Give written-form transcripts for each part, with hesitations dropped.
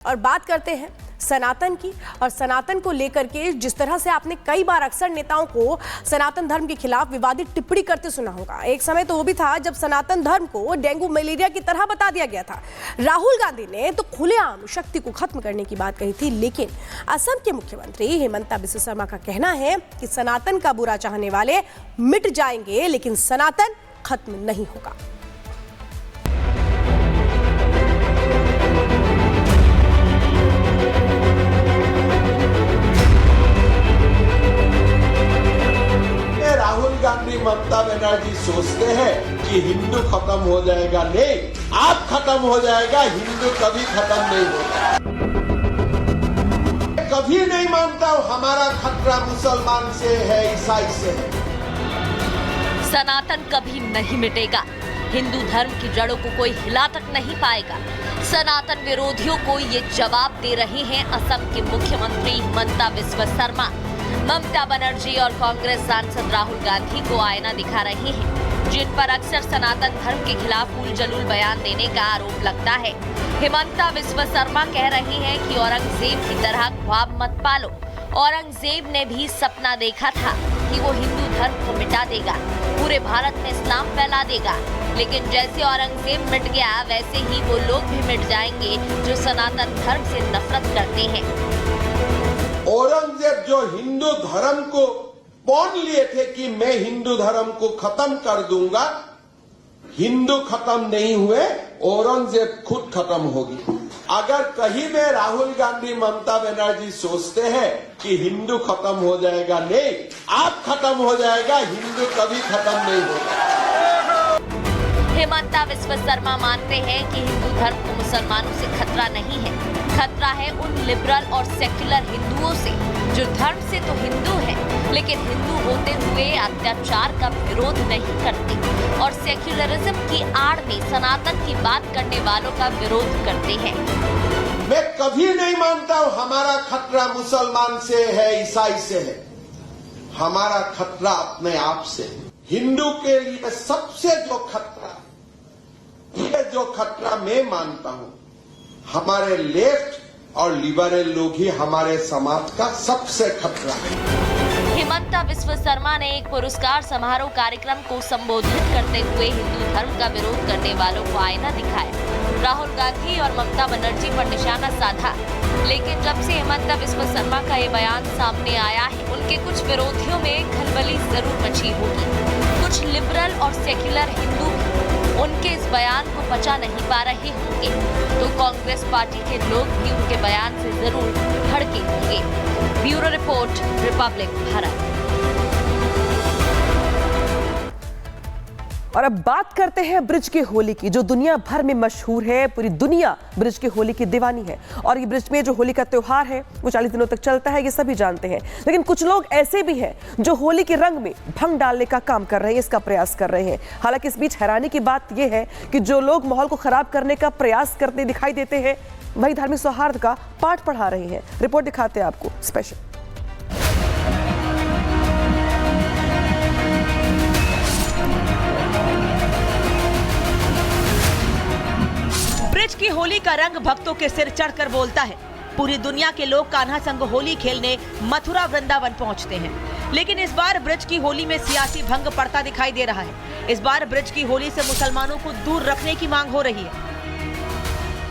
और बात करते हैं सनातन की। और सनातन को लेकर के जिस तरह से आपने कई बार अक्सर नेताओं को सनातन धर्म के खिलाफ विवादित टिप्पणी करते सुना होगा। एक समय तो वो भी था जब सनातन धर्म को डेंगू मलेरिया की तरह बता दिया गया था। राहुल गांधी ने तो खुलेआम शक्ति को खत्म करने की बात कही थी, लेकिन असम के मुख्यमंत्री हिमंता बिस्वा शर्मा का कहना है कि सनातन का बुरा चाहने वाले मिट जाएंगे, लेकिन सनातन खत्म नहीं होगा। राहुल गांधी, ममता बनर्जी सोचते हैं कि हिंदू खत्म हो जाएगा। नहीं, आप खत्म हो जाएगा, हिंदू कभी खत्म नहीं होगा। कभी नहीं मानता हूं हमारा खतरा मुसलमान से है, ईसाई से है। सनातन कभी नहीं मिटेगा। हिंदू धर्म की जड़ों को कोई हिला तक नहीं पाएगा। सनातन विरोधियों को ये जवाब दे रहे हैं असम के मुख्यमंत्री हिमंता बिस्वा शर्मा। ममता बनर्जी और कांग्रेस सांसद राहुल गांधी को आईना दिखा रहे हैं, जिन पर अक्सर सनातन धर्म के खिलाफ उल जलूल बयान देने का आरोप लगता है। हिमंता बिस्वा शर्मा कह रही हैं कि औरंगजेब की तरह ख्वाब मत पालो। औरंगजेब ने भी सपना देखा था कि वो हिंदू धर्म को मिटा देगा, पूरे भारत में इस्लाम फैला देगा। लेकिन जैसे औरंगजेब मिट गया, वैसे ही वो लोग भी मिट जाएंगे जो सनातन धर्म से नफरत करते हैं। औरंगजेब जो हिंदू धर्म को पौन लिए थे कि मैं हिंदू धर्म को खत्म कर दूंगा, हिंदू खत्म नहीं हुए, औरंगजेब खुद खत्म होगी। अगर कहीं में राहुल गांधी, ममता बनर्जी सोचते हैं कि हिंदू खत्म हो जाएगा, नहीं, आप खत्म हो जाएगा, हिंदू कभी खत्म नहीं होगा। हिमंता बिस्वा शर्मा मानते हैं कि हिंदू धर्म को मुसलमानों से खतरा नहीं है, खतरा है उन लिबरल और सेक्युलर हिंदुओं से जो धर्म से तो हिंदू हैं, लेकिन हिंदू होते हुए अत्याचार का विरोध नहीं करते और सेक्युलरिज्म की आड़ में सनातन की बात करने वालों का विरोध करते हैं। मैं कभी नहीं मानता हूं हमारा खतरा मुसलमान से है, ईसाई से है। हमारा खतरा अपने आप से। हिंदू के लिए सबसे जो खतरा मैं मानता हूं, हमारे लेफ्ट और लिबरल लोग ही हमारे समाज का सबसे खतरा है। हिमंता बिस्वा शर्मा ने एक पुरस्कार समारोह कार्यक्रम को संबोधित करते हुए हिंदू धर्म का विरोध करने वालों को आईना दिखाया, राहुल गांधी और ममता बनर्जी पर निशाना साधा। लेकिन जब से हिमंता बिस्वा शर्मा का ये बयान सामने आया है, उनके कुछ विरोधियों में खलबली जरूर मची होगी। कुछ लिबरल और सेक्युलर हिंदू उनके इस बयान को पचा नहीं पा रहे होंगे, तो कांग्रेस पार्टी के लोग भी उनके बयान से जरूर भड़के होंगे। Bureau report, Republic Bharat. और अब बात करते हैं ब्रिज की होली की, जो दुनिया भर में मशहूर है। पूरी दुनिया ब्रिज की होली की दीवानी है और ये ब्रिज में जो होली का त्योहार है वो 40 दिनों तक चलता है, ये सभी जानते हैं। लेकिन कुछ लोग ऐसे भी हैं जो होली के रंग में भंग डालने का काम कर रहे हैं, इसका प्रयास कर रहे हैं। हालांकि इस बीच हैरानी की बात यह है कि जो लोग माहौल को खराब करने का प्रयास करते दिखाई देते हैं, वही धार्मिक सौहार्द का पाठ पढ़ा रहे हैं। रिपोर्ट दिखाते हैं आपको स्पेशल। ब्रिज की होली का रंग भक्तों के सिर चढ़कर बोलता है। पूरी दुनिया के लोग कान्हा संग होली खेलने मथुरा वृंदावन पहुंचते हैं, लेकिन इस बार ब्रिज की होली में सियासी भंग पड़ता दिखाई दे रहा है। इस बार ब्रिज की होली से मुसलमानों को दूर रखने की मांग हो रही है।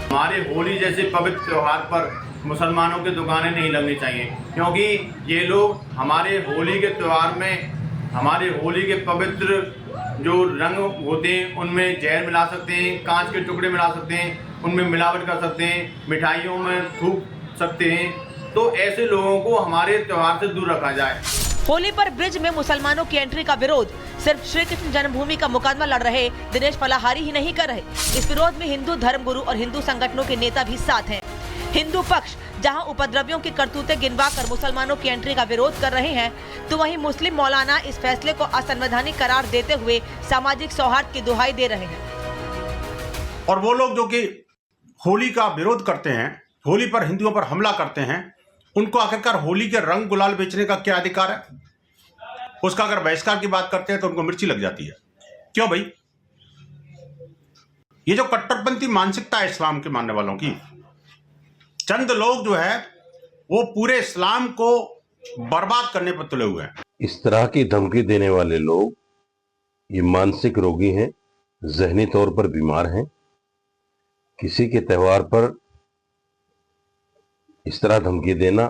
हमारे होली जैसे पवित्र त्योहार पर मुसलमानों की दुकानें नहीं लगनी चाहिए, क्योंकि ये लोग हमारे होली के त्योहार में, हमारे होली के पवित्र जो रंग होते हैं उनमें जहर मिला सकते हैं, कांच के टुकड़े मिला सकते हैं, उनमें मिलावट कर सकते हैं, मिठाइयों में थूक सकते हैं। तो ऐसे लोगों को हमारे त्योहार से दूर रखा जाए। होली पर ब्रिज में मुसलमानों की एंट्री का विरोध सिर्फ श्री कृष्ण जन्मभूमि का मुकदमा लड़ रहे दिनेश फलाहारी ही नहीं कर रहे। इस विरोध में हिंदू धर्मगुरु और हिंदू संगठनों के नेता भी साथ हैं। हिंदू पक्ष जहां उपद्रवियों की करतूतें गिनवाकर मुसलमानों की एंट्री का विरोध कर रहे हैं, तो वहीं मुस्लिम मौलाना इस फैसले को असंवैधानिक करार देते हुए सामाजिक सौहार्द की दुहाई दे रहे हैं। और वो लोग जो कि होली का विरोध करते हैं, होली पर हिंदुओं पर हमला करते हैं, उनको आखिरकार होली के रंग गुलाल बेचने का क्या अधिकार है? उसका अगर बहिष्कार की बात करते हैं तो उनको मिर्ची लग जाती है। क्यों भाई? ये जो कट्टरपंथी मानसिकता है इस्लाम के मानने वालों की, चंद लोग जो है वो पूरे इस्लाम को बर्बाद करने पर तुले हुए हैं। इस तरह की धमकी देने वाले लोग ये मानसिक रोगी हैं, जहनी तौर पर बीमार हैं। किसी के त्योहार पर इस तरह धमकी देना,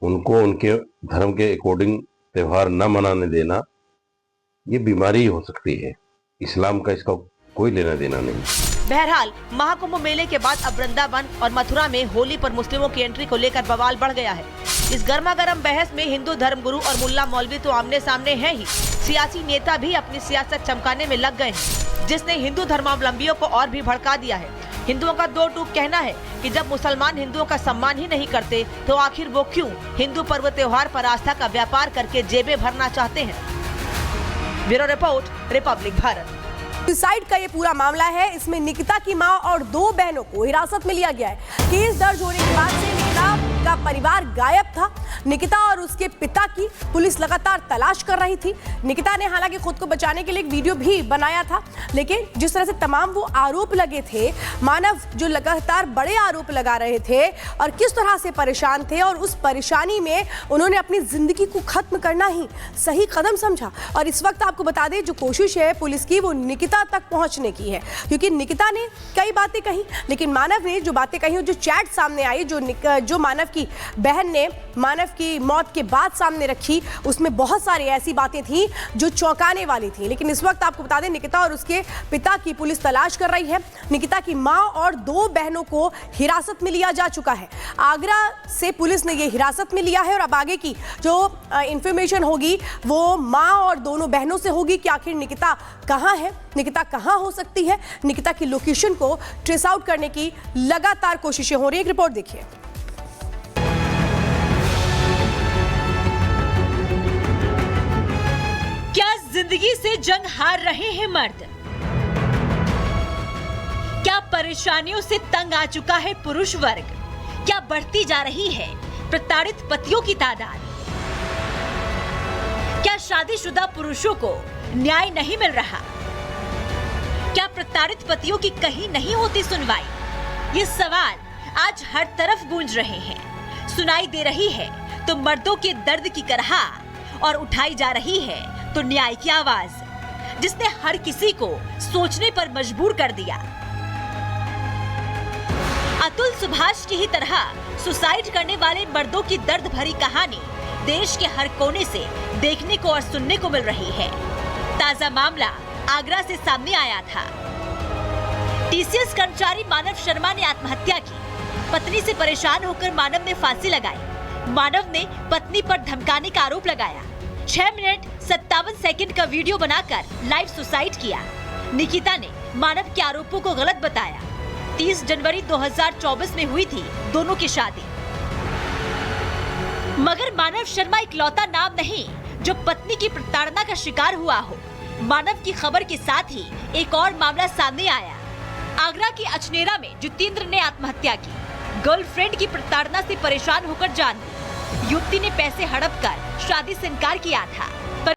उनको उनके धर्म के अकॉर्डिंग त्योहार न मनाने देना, ये बीमारी हो सकती है। इस्लाम का इसका कोई लेना देना नहीं। बहरहाल महाकुंभ मेले के बाद अब वृंदावन और मथुरा में होली पर मुस्लिमों की एंट्री को लेकर बवाल बढ़ गया है। इस गर्मागर्म बहस में हिंदू धर्मगुरु और मुल्ला मौलवी तो आमने सामने हैं ही, सियासी नेता भी अपनी सियासत चमकाने में लग गए हैं, जिसने हिंदू धर्मावलंबियों को और भी भड़का दिया है। हिंदुओं का दो टूक कहना है कि जब मुसलमान हिंदुओं का सम्मान ही नहीं करते तो आखिर वो क्यों हिंदू पर्व त्योहार पर आस्था का व्यापार करके जेबें भरना चाहते हैं। Bureau report, Republic Bharat. Suicide का ये पूरा मामला है। इसमें निकिता की मां और 2 बहनों को हिरासत में लिया गया है। केस दर्ज होने के बाद से निकिता का परिवार गायब था। निकिता और उसके पिता की पुलिस लगातार तलाश कर रही थी। निकिता ने हालांकि खुद को बचाने के लिए एक वीडियो भी बनाया था, लेकिन जिस तरह से तमाम वो आरोप लगे थे, मानव जो लगातार बड़े आरोप लगा रहे थे और किस तरह से परेशान थे, और उस परेशानी में उन्होंने अपनी जिंदगी को खत्म करना ही सही कदम समझा। और इस वक्त आपको बता दें, जो कोशिश है पुलिस की वो निकिता तक पहुंचने की है, क्योंकि निकिता ने कई बातें कही, लेकिन मानव ने जो बातें कही, जो चैट सामने आई, जो मानव की बहन ने मानव की मौत के बाद सामने रखी, उसमें बहुत सारी ऐसी बातें थी जो चौंकाने वाली थी। लेकिन इस वक्त आपको बता दें, निकिता और उसके पिता की पुलिस तलाश कर रही है। निकिता की मां और 2 बहनों को हिरासत में लिया जा चुका है। आगरा से पुलिस ने ये हिरासत में लिया है और अब आगे की जो इंफॉर्मेशन होगी वो मां और दोनों बहनों से होगी कि आखिर निकिता कहां है, निकिता कहां हो सकती है। निकिता की लोकेशन को ट्रेस आउट करने की लगातार कोशिशें हो रही है। एक रिपोर्ट देखिए। क्या जिंदगी से जंग हार रहे हैं मर्द? क्या परेशानियों से तंग आ चुका है पुरुष वर्ग? क्या बढ़ती जा रही है प्रताड़ित पतियों की तादाद? क्या शादीशुदा पुरुषों को न्याय नहीं मिल रहा? क्या प्रताड़ित पतियों की कहीं नहीं होती सुनवाई? ये सवाल आज हर तरफ गूंज रहे हैं। सुनाई दे रही है तो मर्दों के दर्द की करहा, और उठाई जा रही है तो न्याय की आवाज, जिसने हर किसी को सोचने पर मजबूर कर दिया। अतुल सुभाष की ही तरह सुसाइड करने वाले मर्दों की दर्द भरी कहानी देश के हर कोने से देखने को और सुनने को मिल रही है। ताजा मामला आगरा से सामने आया था। टीसीएस कर्मचारी मानव शर्मा ने आत्महत्या की। पत्नी से परेशान होकर मानव ने फांसी लगाई। मानव ने पत्नी पर धमकाने का आरोप लगाया। 6 मिनट 57 सेकंड का वीडियो बनाकर लाइव सुसाइड किया। निकिता ने मानव के आरोपों को गलत बताया। 30 जनवरी 2024 में हुई थी दोनों की शादी। मगर मानव शर्मा इकलौता नाम नहीं जो पत्नी की प्रताड़ना का शिकार हुआ हो। मानव की खबर के साथ ही एक और मामला सामने आया। आगरा के अचनेरा में जितेंद्र ने आत्महत्या की। गर्लफ्रेंड की प्रताड़ना से परेशान होकर जान दी। युवती ने पैसे हड़प कर शादी से इनकार किया था।